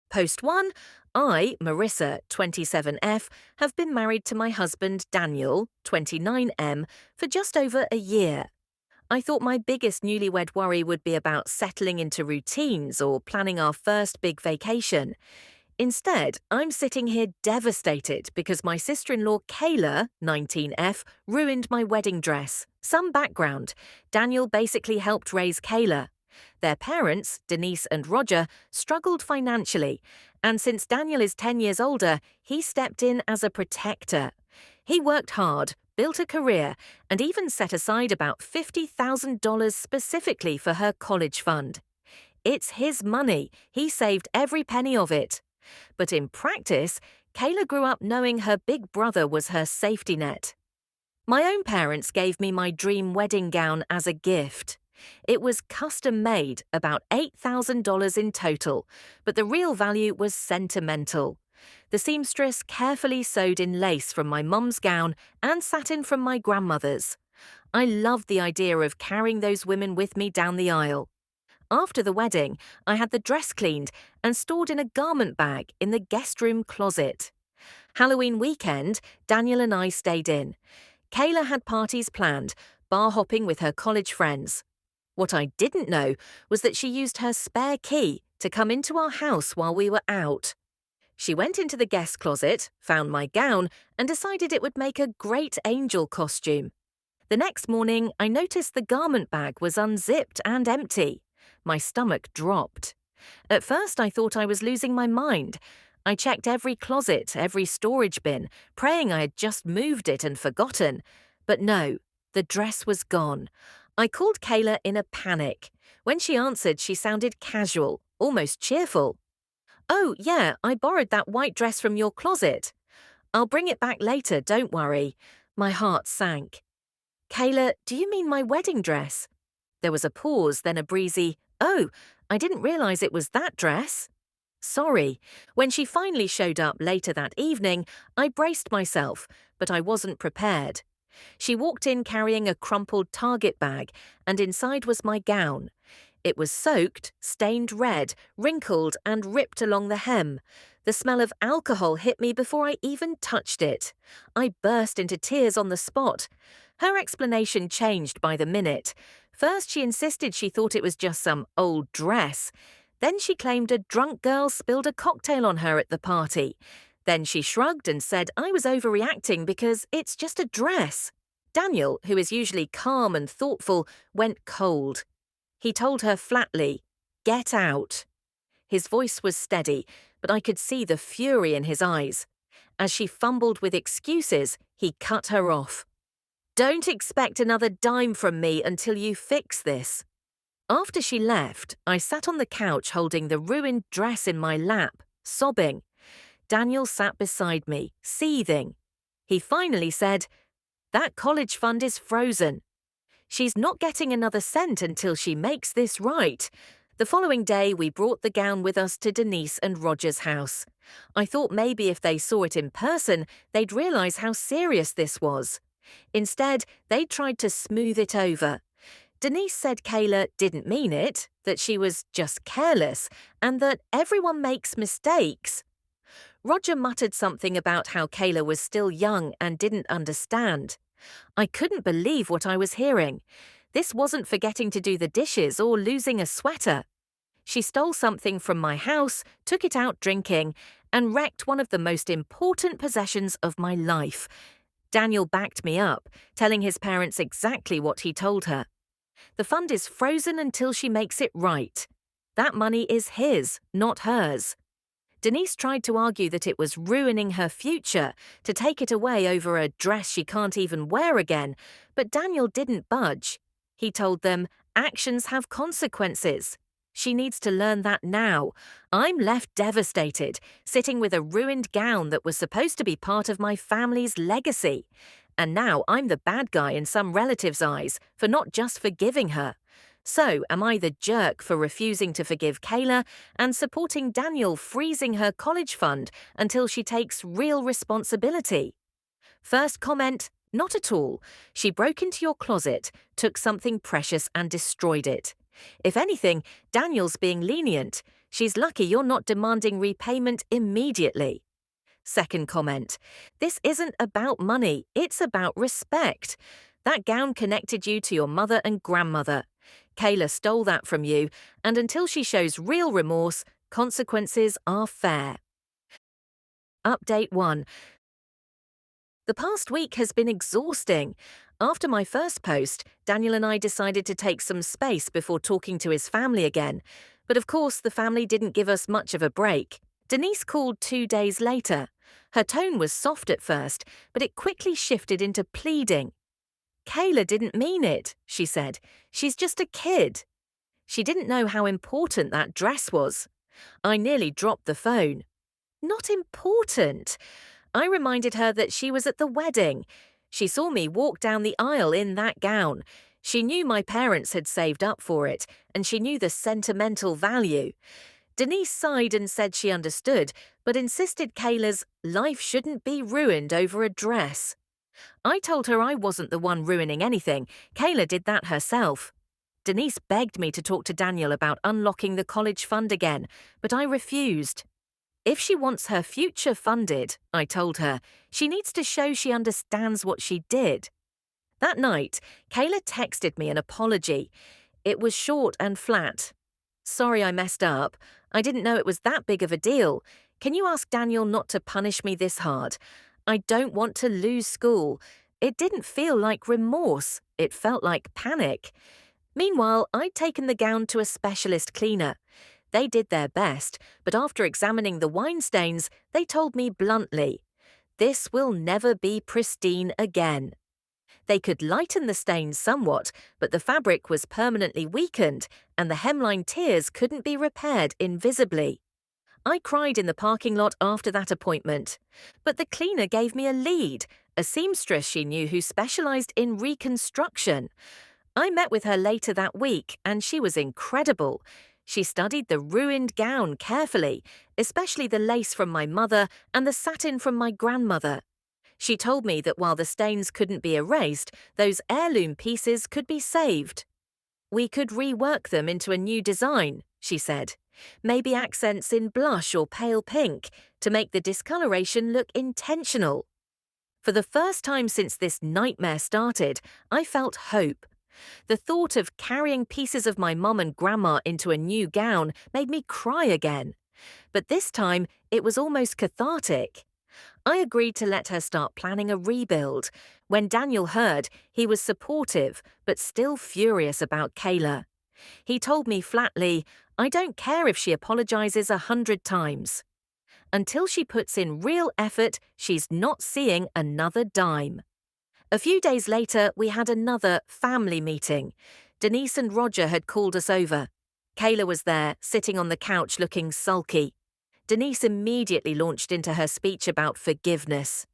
Post 1. I, Marissa, 27F, have been married to my husband Daniel, 29M, for just over a year. I thought my biggest newlywed worry would be about settling into routines or planning our first big vacation. Instead, I'm sitting here devastated because my sister-in-law Kayla, 19F, ruined my wedding dress. Some background. Daniel basically helped raise Kayla. Their parents, Denise and Roger, struggled financially, and since Daniel is 10 years older, he stepped in as a protector. He worked hard, built a career, and even set aside about $50,000 specifically for her college fund. It's his money. He saved every penny of it. But in practice, Kayla grew up knowing her big brother was her safety net. My own parents gave me my dream wedding gown as a gift. It was custom-made, about $8,000 in total, but the real value was sentimental. The seamstress carefully sewed in lace from my mum's gown and satin from my grandmother's. I loved the idea of carrying those women with me down the aisle. After the wedding, I had the dress cleaned and stored in a garment bag in the guest room closet. Halloween weekend, Daniel and I stayed in. Kayla had parties planned, bar hopping with her college friends. What I didn't know was that she used her spare key to come into our house while we were out. She went into the guest closet, found my gown, and decided it would make a great angel costume. The next morning, I noticed the garment bag was unzipped and empty. My stomach dropped. At first, I thought I was losing my mind. I checked every closet, every storage bin, praying I had just moved it and forgotten. But no, the dress was gone. I called Kayla in a panic. When she answered, she sounded casual, almost cheerful. "Oh, yeah, I borrowed that white dress from your closet. I'll bring it back later, don't worry." My heart sank. "Kayla, do you mean my wedding dress?" There was a pause, then a breezy, "Oh, I didn't realize it was that dress." Sorry. When she finally showed up later that evening, I braced myself, but I wasn't prepared. She walked in carrying a crumpled Target bag, and inside was my gown. It was soaked, stained red, wrinkled, and ripped along the hem. The smell of alcohol hit me before I even touched it. I burst into tears on the spot. Her explanation changed by the minute. First, she insisted she thought it was just some old dress. Then she claimed a drunk girl spilled a cocktail on her at the party. Then she shrugged and said I was overreacting because it's just a dress. Daniel, who is usually calm and thoughtful, went cold. He told her flatly, "Get out." His voice was steady, but I could see the fury in his eyes. As she fumbled with excuses, he cut her off. "Don't expect another dime from me until you fix this." After she left, I sat on the couch holding the ruined dress in my lap, sobbing. Daniel sat beside me, seething. He finally said, "That college fund is frozen. She's not getting another cent until she makes this right." The following day, we brought the gown with us to Denise and Roger's house. I thought maybe if they saw it in person, they'd realize how serious this was. Instead, they tried to smooth it over. Denise said Kayla didn't mean it, that she was just careless, and that everyone makes mistakes. Roger muttered something about how Kayla was still young and didn't understand. I couldn't believe what I was hearing. This wasn't forgetting to do the dishes or losing a sweater. She stole something from my house, took it out drinking, and wrecked one of the most important possessions of my life. Daniel backed me up, telling his parents exactly what he told her. The fund is frozen until she makes it right. That money is his, not hers. Denise tried to argue that it was ruining her future to take it away over a dress she can't even wear again, but Daniel didn't budge. He told them, actions have consequences. She needs to learn that now. I'm left devastated, sitting with a ruined gown that was supposed to be part of my family's legacy. And now I'm the bad guy in some relatives' eyes for not just forgiving her. So am I the jerk for refusing to forgive Kayla and supporting Daniel freezing her college fund until she takes real responsibility? First comment, not at all. She broke into your closet, took something precious and destroyed it. If anything, Daniel's being lenient. She's lucky you're not demanding repayment immediately. Second comment. This isn't about money, it's about respect. That gown connected you to your mother and grandmother. Kayla stole that from you, and until she shows real remorse, consequences are fair. Update 1. The past week has been exhausting. After my first post, Daniel and I decided to take some space before talking to his family again. But of course, the family didn't give us much of a break. Denise called 2 days later. Her tone was soft at first, but it quickly shifted into pleading. Kayla didn't mean it, she said. She's just a kid. She didn't know how important that dress was. I nearly dropped the phone. Not important. I reminded her that she was at the wedding. She saw me walk down the aisle in that gown. She knew my parents had saved up for it, and she knew the sentimental value. Denise sighed and said she understood, but insisted Kayla's life shouldn't be ruined over a dress. I told her I wasn't the one ruining anything. Kayla did that herself. Denise begged me to talk to Daniel about unlocking the college fund again, but I refused. If she wants her future funded, I told her, she needs to show she understands what she did. That night, Kayla texted me an apology. It was short and flat. Sorry I messed up. I didn't know it was that big of a deal. Can you ask Daniel not to punish me this hard? I don't want to lose school. It didn't feel like remorse. It felt like panic. Meanwhile, I'd taken the gown to a specialist cleaner. They did their best, but after examining the wine stains, they told me bluntly, "This will never be pristine again." They could lighten the stains somewhat, but the fabric was permanently weakened, and the hemline tears couldn't be repaired invisibly. I cried in the parking lot after that appointment. But the cleaner gave me a lead, a seamstress she knew who specialized in reconstruction. I met with her later that week, and she was incredible. She studied the ruined gown carefully, especially the lace from my mother and the satin from my grandmother. She told me that while the stains couldn't be erased, those heirloom pieces could be saved. We could rework them into a new design, she said. Maybe accents in blush or pale pink to make the discoloration look intentional. For the first time since this nightmare started, I felt hope. The thought of carrying pieces of my mum and grandma into a new gown made me cry again. But this time, it was almost cathartic. I agreed to let her start planning a rebuild. When Daniel heard, he was supportive, but still furious about Kayla. He told me flatly, "I don't care if she apologizes 100 times. Until she puts in real effort, she's not seeing another dime." A few days later, we had another family meeting. Denise and Roger had called us over. Kayla was there, sitting on the couch looking sulky. Denise immediately launched into her speech about forgiveness.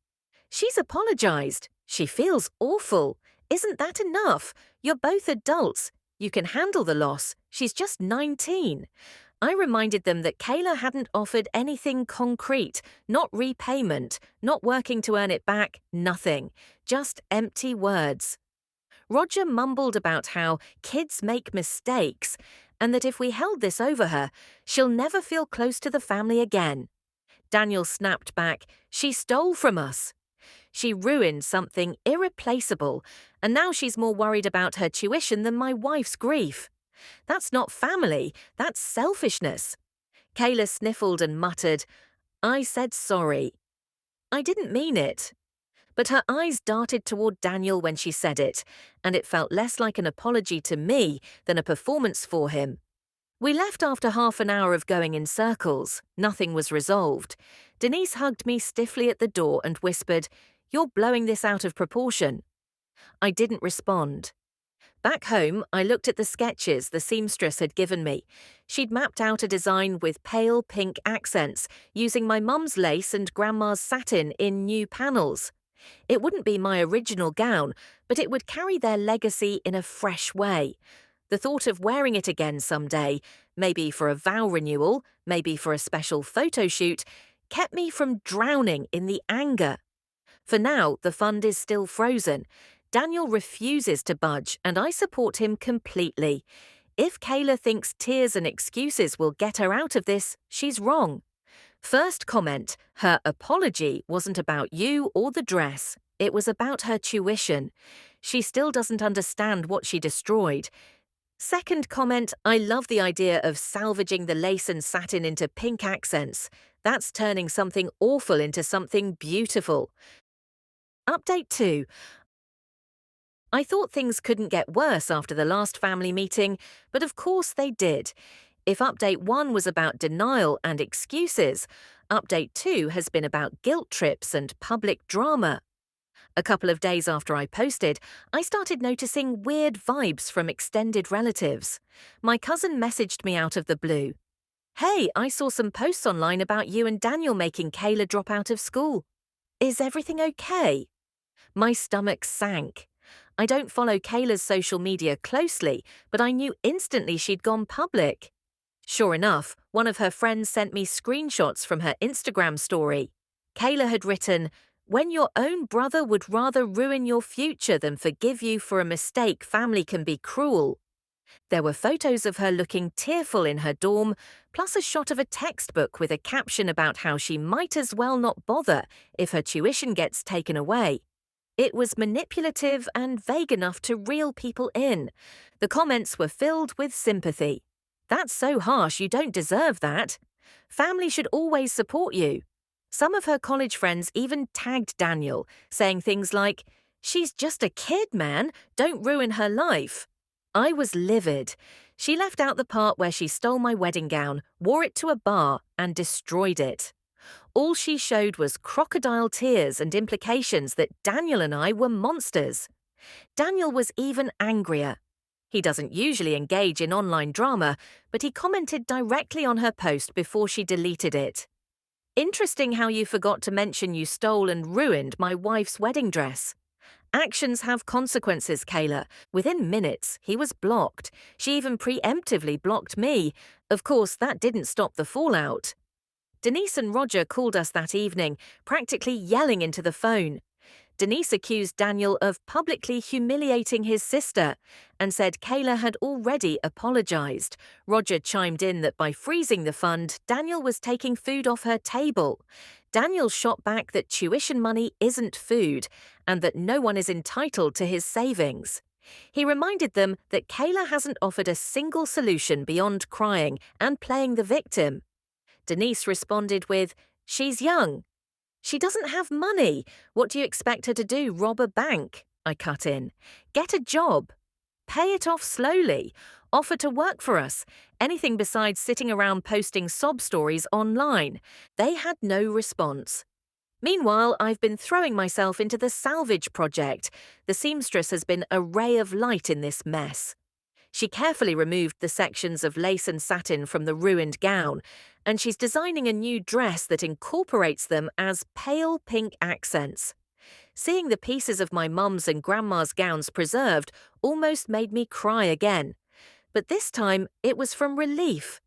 "She's apologized. She feels awful. Isn't that enough? You're both adults. You can handle the loss. She's just 19. I reminded them that Kayla hadn't offered anything concrete, not repayment, not working to earn it back, nothing. Just empty words. Roger mumbled about how kids make mistakes, and that if we held this over her, she'll never feel close to the family again. Daniel snapped back, "She stole from us. She ruined something irreplaceable, and now she's more worried about her tuition than my wife's grief. That's not family, that's selfishness." Kayla sniffled and muttered, "I said sorry. I didn't mean it." But her eyes darted toward Daniel when she said it, and it felt less like an apology to me than a performance for him. We left after half an hour of going in circles. Nothing was resolved. Denise hugged me stiffly at the door and whispered, "You're blowing this out of proportion." I didn't respond. Back home, I looked at the sketches the seamstress had given me. She'd mapped out a design with pale pink accents, using my mum's lace and grandma's satin in new panels. It wouldn't be my original gown, but it would carry their legacy in a fresh way. The thought of wearing it again someday, maybe for a vow renewal, maybe for a special photo shoot, kept me from drowning in the anger. For now, the fund is still frozen. Daniel refuses to budge, and I support him completely. If Kayla thinks tears and excuses will get her out of this, she's wrong. First comment, her apology wasn't about you or the dress. It was about her tuition. She still doesn't understand what she destroyed. Second comment, I love the idea of salvaging the lace and satin into pink accents. That's turning something awful into something beautiful. Update 2. I thought things couldn't get worse after the last family meeting, but of course they did. If Update 1 was about denial and excuses, Update 2 has been about guilt trips and public drama. A couple of days after I posted, I started noticing weird vibes from extended relatives. My cousin messaged me out of the blue. "Hey, I saw some posts online about you and Daniel making Kayla drop out of school. Is everything okay?" My stomach sank. I don't follow Kayla's social media closely, but I knew instantly she'd gone public. Sure enough, one of her friends sent me screenshots from her Instagram story. Kayla had written, "When your own brother would rather ruin your future than forgive you for a mistake, family can be cruel." There were photos of her looking tearful in her dorm, plus a shot of a textbook with a caption about how she might as well not bother if her tuition gets taken away. It was manipulative and vague enough to reel people in. The comments were filled with sympathy. "That's so harsh, you don't deserve that. Family should always support you." Some of her college friends even tagged Daniel, saying things like, "She's just a kid, man, don't ruin her life." I was livid. She left out the part where she stole my wedding gown, wore it to a bar, and destroyed it. All she showed was crocodile tears and implications that Daniel and I were monsters. Daniel was even angrier. He doesn't usually engage in online drama, but he commented directly on her post before she deleted it. "Interesting how you forgot to mention you stole and ruined my wife's wedding dress." Actions have consequences, Kayla. Within minutes, he was blocked. She even preemptively blocked me. Of course, that didn't stop the fallout. Denise and Roger called us that evening, practically yelling into the phone. Denise accused Daniel of publicly humiliating his sister and said Kayla had already apologized. Roger chimed in that by freezing the fund, Daniel was taking food off her table. Daniel shot back that tuition money isn't food and that no one is entitled to his savings. He reminded them that Kayla hasn't offered a single solution beyond crying and playing the victim. Denise responded with, "She's young. She doesn't have money. What do you expect her to do, rob a bank?" I cut in. "Get a job. Pay it off slowly. Offer to work for us. Anything besides sitting around posting sob stories online." They had no response. Meanwhile, I've been throwing myself into the salvage project. The seamstress has been a ray of light in this mess. She carefully removed the sections of lace and satin from the ruined gown, and she's designing a new dress that incorporates them as pale pink accents. Seeing the pieces of my mum's and grandma's gowns preserved almost made me cry again. But this time, it was from relief.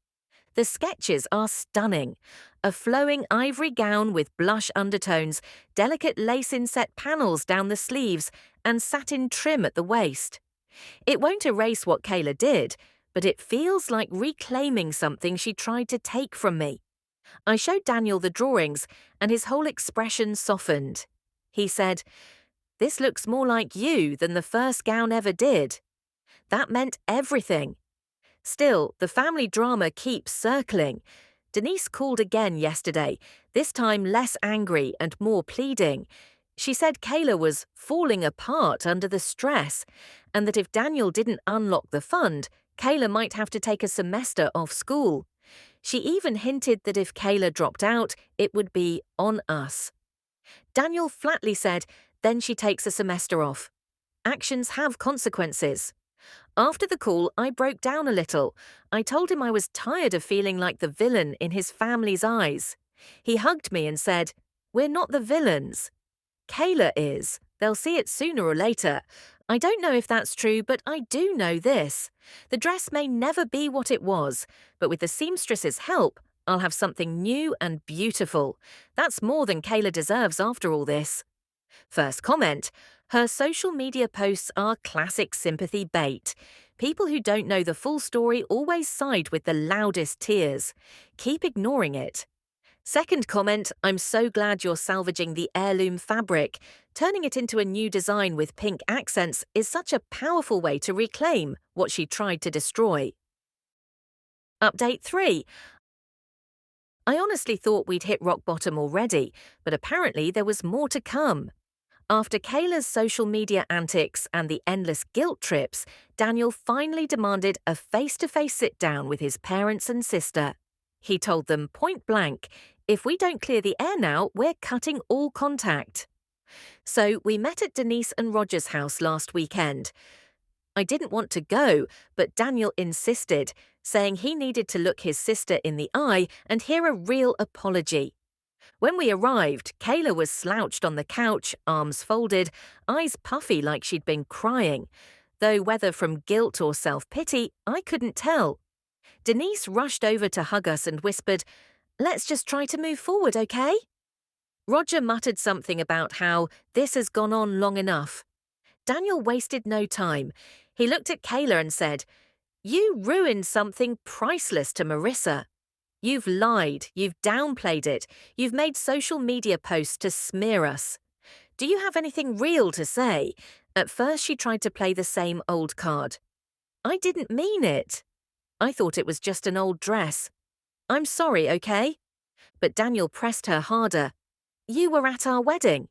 The sketches are stunning. A flowing ivory gown with blush undertones, delicate lace inset panels down the sleeves, and satin trim at the waist. It won't erase what Kayla did, but it feels like reclaiming something she tried to take from me. I showed Daniel the drawings, and his whole expression softened. He said, "This looks more like you than the first gown ever did." That meant everything. Still, the family drama keeps circling. Denise called again yesterday, this time less angry and more pleading. She said Kayla was falling apart under the stress, and that if Daniel didn't unlock the fund, Kayla might have to take a semester off school. She even hinted that if Kayla dropped out, it would be on us. Daniel flatly said, then she takes a semester off. Actions have consequences. After the call, I broke down a little. I told him I was tired of feeling like the villain in his family's eyes. He hugged me and said, "We're not the villains. Kayla is. They'll see it sooner or later. I don't know if that's true, but I do know this. The dress may never be what it was, but with the seamstress's help, I'll have something new and beautiful. That's more than Kayla deserves after all this." First comment, her social media posts are classic sympathy bait. People who don't know the full story always side with the loudest tears. Keep ignoring it. Second comment, I'm so glad you're salvaging the heirloom fabric. Turning it into a new design with pink accents is such a powerful way to reclaim what she tried to destroy. Update 3. I honestly thought we'd hit rock bottom already, but apparently there was more to come. After Kayla's social media antics and the endless guilt trips, Daniel finally demanded a face-to-face sit-down with his parents and sister. He told them point blank, if we don't clear the air now, we're cutting all contact. So we met at Denise and Roger's house last weekend. I didn't want to go, but Daniel insisted, saying he needed to look his sister in the eye and hear a real apology. When we arrived, Kayla was slouched on the couch, arms folded, eyes puffy like she'd been crying, though whether from guilt or self-pity, I couldn't tell. Denise rushed over to hug us and whispered, "Let's just try to move forward, okay?" Roger muttered something about how this has gone on long enough. Daniel wasted no time. He looked at Kayla and said, "You ruined something priceless to Marissa. You've lied, you've downplayed it, you've made social media posts to smear us. Do you have anything real to say?" At first she tried to play the same old card. "I didn't mean it. I thought it was just an old dress. I'm sorry, okay?" But Daniel pressed her harder. "You were at our wedding.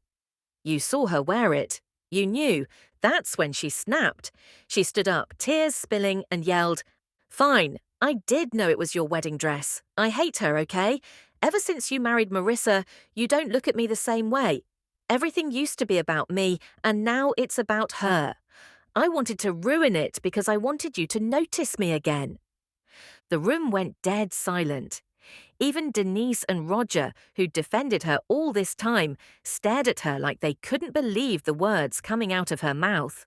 You saw her wear it. You knew." That's when she snapped. She stood up, tears spilling, and yelled, "Fine, I did know it was your wedding dress. I hate her, okay? Ever since you married Marissa, you don't look at me the same way. Everything used to be about me, and now it's about her. I wanted to ruin it because I wanted you to notice me again." The room went dead silent. Even Denise and Roger, who'd defended her all this time, stared at her like they couldn't believe the words coming out of her mouth.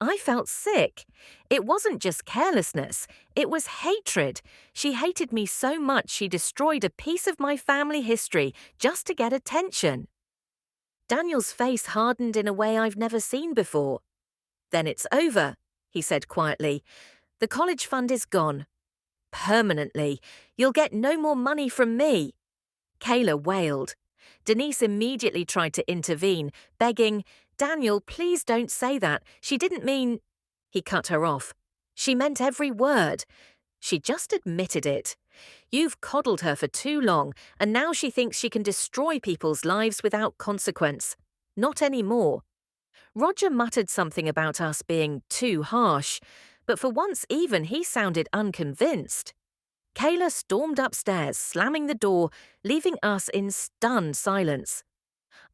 I felt sick. It wasn't just carelessness, it was hatred. She hated me so much she destroyed a piece of my family history just to get attention. Daniel's face hardened in a way I've never seen before. "Then it's over," he said quietly. "The college fund is gone. Permanently. You'll get no more money from me." Kayla wailed. Denise immediately tried to intervene, begging, "Daniel, please don't say that. She didn't mean—" He cut her off. "She meant every word. She just admitted it. You've coddled her for too long, and now she thinks she can destroy people's lives without consequence. Not anymore." Roger muttered something about us being too harsh, but for once even he sounded unconvinced. Kayla stormed upstairs, slamming the door, leaving us in stunned silence.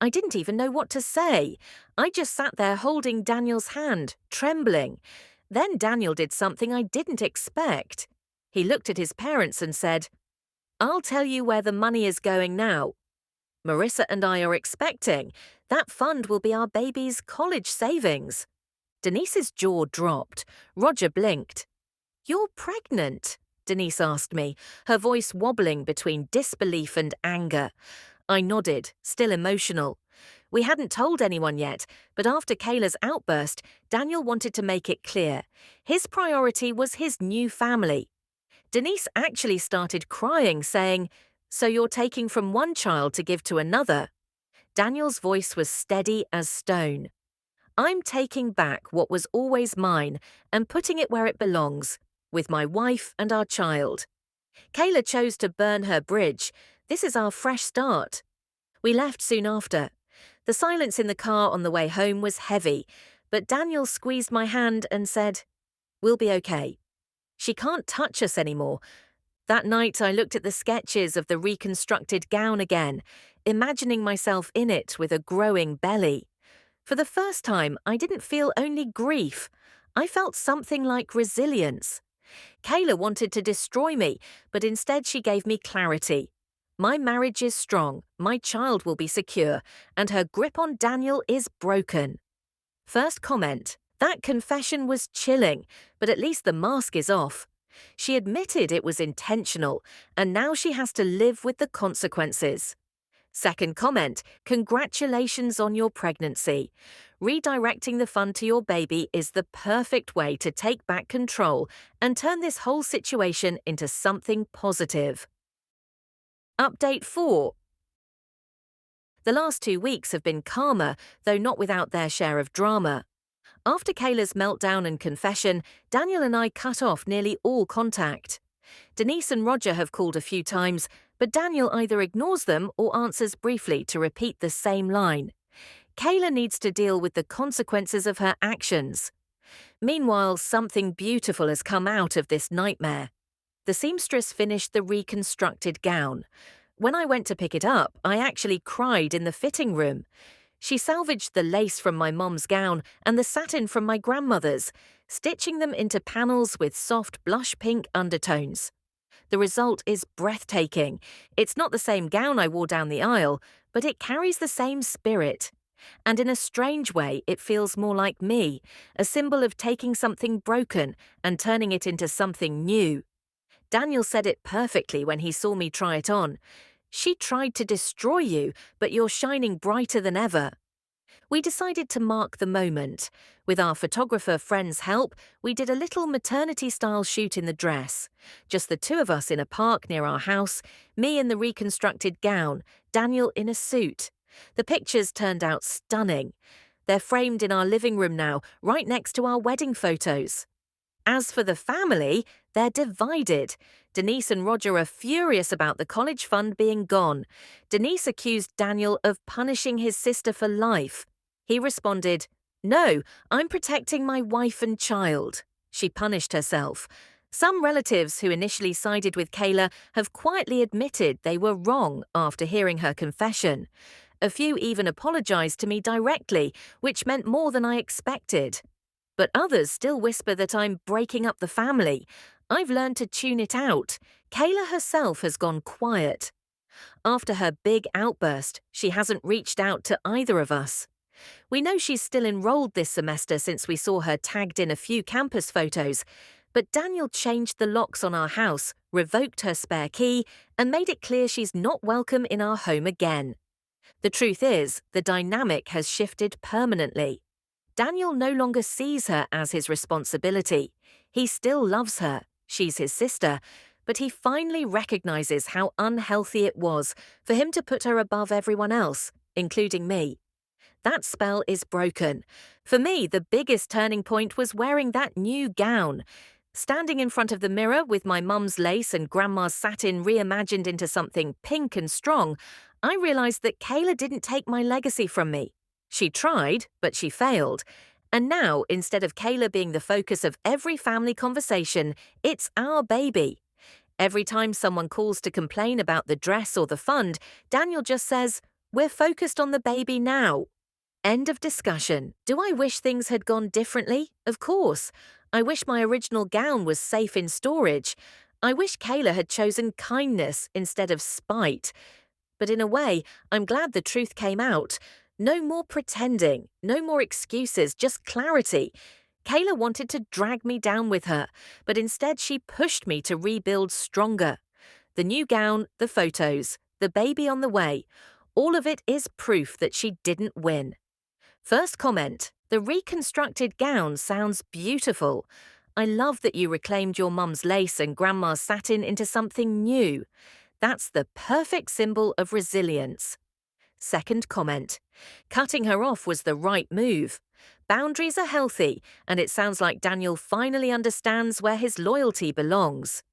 I didn't even know what to say. I just sat there holding Daniel's hand, trembling. Then Daniel did something I didn't expect. He looked at his parents and said, "I'll tell you where the money is going now. Marissa and I are expecting. That fund will be our baby's college savings." Denise's jaw dropped. Roger blinked. "You're pregnant?" Denise asked me, her voice wobbling between disbelief and anger. I nodded, still emotional. We hadn't told anyone yet, but after Kayla's outburst, Daniel wanted to make it clear. His priority was his new family. Denise actually started crying, saying, "So you're taking from one child to give to another?" Daniel's voice was steady as stone. "I'm taking back what was always mine and putting it where it belongs, with my wife and our child. Kayla chose to burn her bridge. This is our fresh start." We left soon after. The silence in the car on the way home was heavy, but Daniel squeezed my hand and said, "We'll be okay. She can't touch us anymore." That night I looked at the sketches of the reconstructed gown again, imagining myself in it with a growing belly. For the first time, I didn't feel only grief. I felt something like resilience. Kayla wanted to destroy me, but instead she gave me clarity. My marriage is strong, my child will be secure, and her grip on Daniel is broken. First comment. That confession was chilling, but at least the mask is off. She admitted it was intentional, and now she has to live with the consequences. Second comment, congratulations on your pregnancy. Redirecting the fund to your baby is the perfect way to take back control and turn this whole situation into something positive. Update 4. The last 2 weeks have been calmer, though not without their share of drama. After Kayla's meltdown and confession, Daniel and I cut off nearly all contact. Denise and Roger have called a few times, but Daniel either ignores them or answers briefly to repeat the same line. Kayla needs to deal with the consequences of her actions. Meanwhile, something beautiful has come out of this nightmare. The seamstress finished the reconstructed gown. When I went to pick it up, I actually cried in the fitting room. She salvaged the lace from my mom's gown and the satin from my grandmother's, stitching them into panels with soft blush pink undertones. The result is breathtaking. It's not the same gown I wore down the aisle, but it carries the same spirit. And in a strange way, it feels more like me, a symbol of taking something broken and turning it into something new. Daniel said it perfectly when he saw me try it on. She tried to destroy you, but you're shining brighter than ever. We decided to mark the moment. With our photographer friend's help, we did a little maternity-style shoot in the dress. Just the two of us in a park near our house, me in the reconstructed gown, Daniel in a suit. The pictures turned out stunning. They're framed in our living room now, right next to our wedding photos. As for the family, they're divided. Denise and Roger are furious about the college fund being gone. Denise accused Daniel of punishing his sister for life. He responded, "No, I'm protecting my wife and child." She punished herself. Some relatives who initially sided with Kayla have quietly admitted they were wrong after hearing her confession. A few even apologized to me directly, which meant more than I expected. But others still whisper that I'm breaking up the family. I've learned to tune it out. Kayla herself has gone quiet. After her big outburst, she hasn't reached out to either of us. We know she's still enrolled this semester since we saw her tagged in a few campus photos, but Daniel changed the locks on our house, revoked her spare key, and made it clear she's not welcome in our home again. The truth is, the dynamic has shifted permanently. Daniel no longer sees her as his responsibility. He still loves her. She's his sister. But he finally recognizes how unhealthy it was for him to put her above everyone else, including me. That spell is broken. For me, the biggest turning point was wearing that new gown. Standing in front of the mirror with my mum's lace and grandma's satin reimagined into something pink and strong, I realized that Kayla didn't take my legacy from me. She tried, but she failed. And now, instead of Kayla being the focus of every family conversation, it's our baby. Every time someone calls to complain about the dress or the fund, Daniel just says, "We're focused on the baby now." End of discussion. Do I wish things had gone differently? Of course. I wish my original gown was safe in storage. I wish Kayla had chosen kindness instead of spite. But in a way, I'm glad the truth came out. No more pretending, no more excuses, just clarity. Kayla wanted to drag me down with her, but instead she pushed me to rebuild stronger. The new gown, the photos, the baby on the way, all of it is proof that she didn't win. First comment, the reconstructed gown sounds beautiful. I love that you reclaimed your mum's lace and grandma's satin into something new. That's the perfect symbol of resilience. Second comment, cutting her off was the right move. Boundaries are healthy, and it sounds like Daniel finally understands where his loyalty belongs.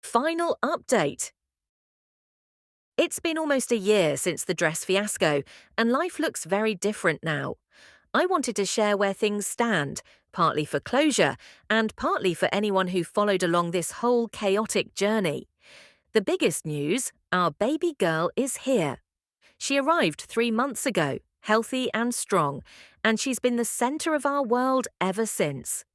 Final update. It's been almost a year since the dress fiasco, and life looks very different now. I wanted to share where things stand, partly for closure, and partly for anyone who followed along this whole chaotic journey. The biggest news, our baby girl is here. She arrived 3 months ago, healthy and strong, and she's been the center of our world ever since.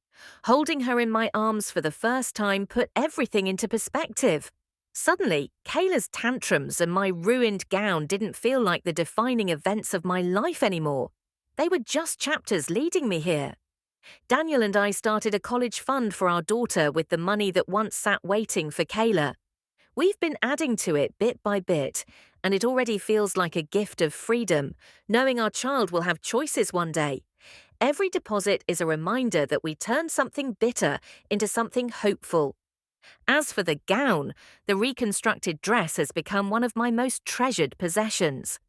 Holding her in my arms for the first time put everything into perspective. Suddenly, Kayla's tantrums and my ruined gown didn't feel like the defining events of my life anymore. They were just chapters leading me here. Daniel and I started a college fund for our daughter with the money that once sat waiting for Kayla. We've been adding to it bit by bit, and it already feels like a gift of freedom, knowing our child will have choices one day. Every deposit is a reminder that we turn something bitter into something hopeful. As for the gown, the reconstructed dress has become one of my most treasured possessions.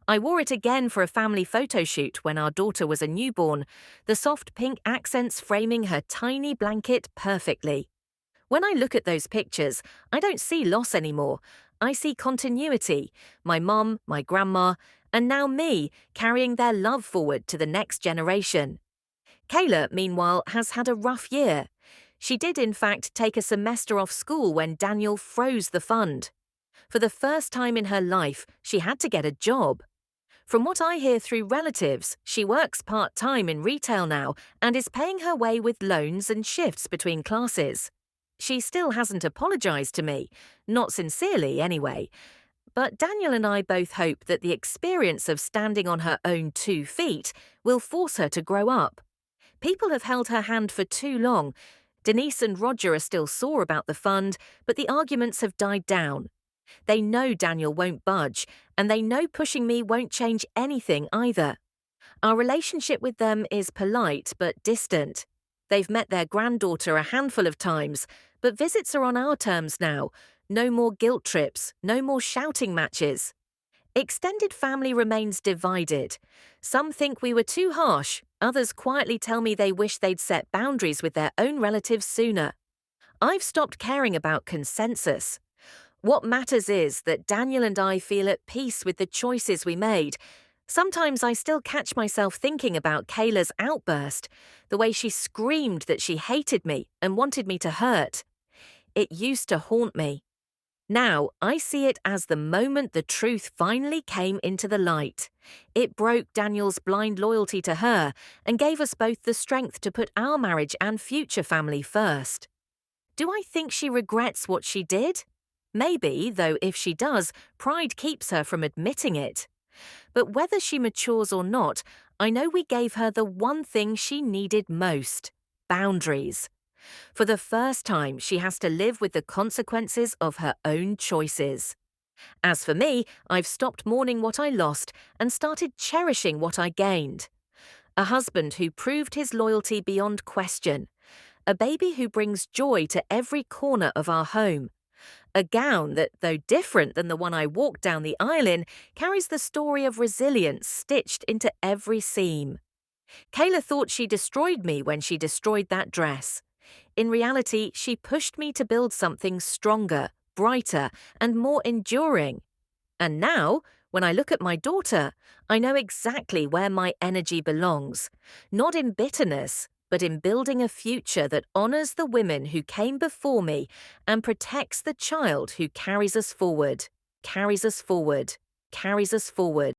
I wore it again for a family photo shoot when our daughter was a newborn, the soft pink accents framing her tiny blanket perfectly. When I look at those pictures, I don't see loss anymore. I see continuity, my mum, my grandma, and now me carrying their love forward to the next generation. Kayla, meanwhile, has had a rough year. She did, in fact, take a semester off school when Daniel froze the fund. For the first time in her life, she had to get a job. From what I hear through relatives, she works part-time in retail now and is paying her way with loans and shifts between classes. She still hasn't apologized to me, not sincerely anyway. But Daniel and I both hope that the experience of standing on her own 2 feet will force her to grow up. People have held her hand for too long. Denise and Roger are still sore about the fund, but the arguments have died down. They know Daniel won't budge, and they know pushing me won't change anything either. Our relationship with them is polite but distant. They've met their granddaughter a handful of times, but visits are on our terms now. No more guilt trips, no more shouting matches. Extended family remains divided. Some think we were too harsh, others quietly tell me they wish they'd set boundaries with their own relatives sooner. I've stopped caring about consensus. What matters is that Daniel and I feel at peace with the choices we made. Sometimes I still catch myself thinking about Kayla's outburst, the way she screamed that she hated me and wanted me to hurt. It used to haunt me. Now I see it as the moment the truth finally came into the light. It broke Daniel's blind loyalty to her and gave us both the strength to put our marriage and future family first. Do I think she regrets what she did? Maybe, though if she does, pride keeps her from admitting it. But whether she matures or not, I know we gave her the one thing she needed most: boundaries. For the first time, she has to live with the consequences of her own choices. As for me, I've stopped mourning what I lost and started cherishing what I gained. A husband who proved his loyalty beyond question. A baby who brings joy to every corner of our home. A gown that, though different than the one I walked down the aisle in, carries the story of resilience stitched into every seam. Kayla thought she destroyed me when she destroyed that dress. In reality, she pushed me to build something stronger, brighter, and more enduring. And now, when I look at my daughter, I know exactly where my energy belongs. Not in bitterness, but in building a future that honors the women who came before me and protects the child who carries us forward, carries us forward, carries us forward.